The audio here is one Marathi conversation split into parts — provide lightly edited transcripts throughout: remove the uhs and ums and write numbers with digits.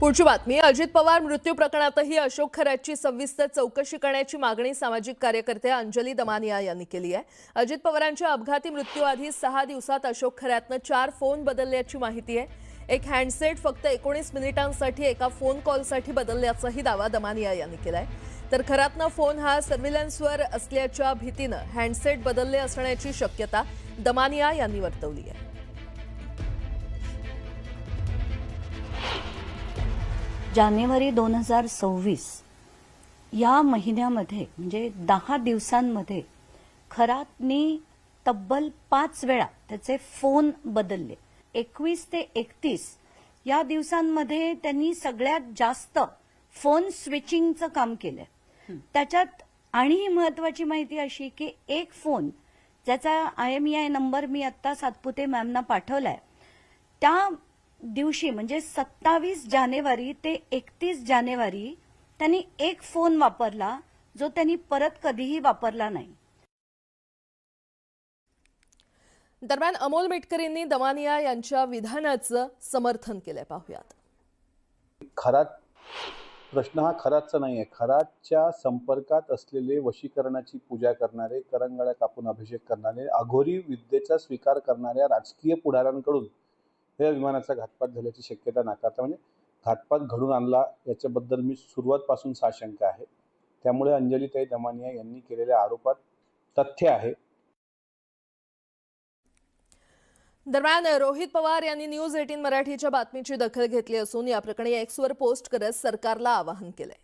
पुढची बातमी, अजित पवार मृत्यू प्रकरणातही अशोक खरातची सविस्तर चौकशी करण्याची मागणी सामाजिक कार्यकर्ते अंजली दमानिया यांनी केली आहे। अजित पवारांच्या अपघाती मृत्यूआधी 6 दिवसात अशोक खरातने 4 फोन बदलल्याची माहिती आहे। एक हँडसेट फक्त 19 मिनिटांसाठी एका फोन कॉलसाठी बदलल्याचाही दावा दमानिया यांनी केलाय। तर खरातने फोन हा सर्व्हिलन्सवर असल्याच्या भीतीने हँडसेट बदलले असण्याची शक्यता दमानिया यांनी वर्तवली आहे। जानेवारी 2026 या महिन्यामध्ये म्हणजे 10 दिवसांमध्ये खरातनी तब्बल 5 वेळा त्याचे फोन बदलले। 21 ते 31 या दिवसांमध्ये त्यांनी सगळ्यात जास्त फोन स्विचिंगचं काम केलंय। त्याच्यात आणि महत्वाची माहिती अशी की एक फोन ज्याचा IMEI नंबर मी आता सातपुते मॅमना पाठवलाय, त्या दिवशी म्हणजे 27 जानेवारी ते 31 जानेवारी त्यांनी एक फोन वापरला जो त्यांनी परत कधीही वापरला नाही। दरम्यान अमोल मिटकरींनी दमानिया यांच्या विधानाचं समर्थन केलंय, पाहूयात। खरात प्रश्न हा खरातचा नाही आहे। खरातच्या संपर्कात असलेले, वशीकरणाची पूजा करणारे, करंगळ्या कापून अभिषेक करणारे, अघोरी विद्येचा स्वीकार करणाऱ्या राजकीय पुढाऱ्यांकडून या विमानाचा घातपात झाल्याची शक्यता नाकारता म्हणजे घातपात घडून आणला याच्याबद्दल मी सुरुवातपासून साशंका आहे। त्यामुळे अंजलीताई दमानिया यांनी केलेल्या आरोपात तथ्य आहे। दरम्यान रोहित पवार यांनी न्यूज 18 मराठीच्या बातमीची दखल घेतली असून या प्रकरणी एक्सवर पोस्ट करत सरकारला आवाहन केलंय।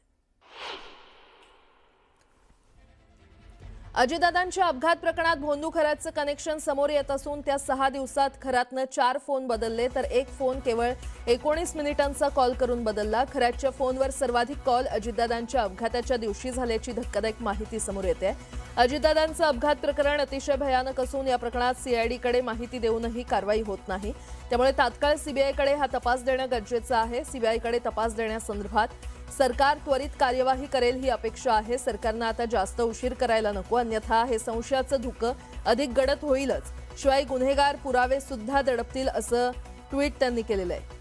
अजितदादांच्या अपघात प्रकरणात भोंदू खरातचं कनेक्शन समोर येत असून त्या 6 दिवसात खरातने 4 फोन बदलले, तर एक फोन केवळ 19 मिनिटांचा कॉल करून बदलला। खरातच्या फोनवर सर्वाधिक कॉल अजितदादांच्या अपघाताच्या दिवशी झाल्याची धक्कादायक माहिती समोर येते। अजितदादांचं अपघात प्रकरण अतिशय भयानक असून या प्रकरणात CIDकडे माहिती देऊनही कारवाई होत नाही। त्यामुळे तात्काळ CBIकडे हा तपास देणं गरजेचं आहे। CBIकडे तपास देण्यासंदर्भात सरकार त्वरित कार्यवाही करेल ही अपेक्षा आहे। सरकारने आता जास्त उशीर करायला नको, अन्यथा हे संशयाचं धुकं अधिक गडद होईलच। शिवाय गुन्हेगार पुरावे सुद्धा दडपतील असं ट्विट त्यांनी केलेलं आहे।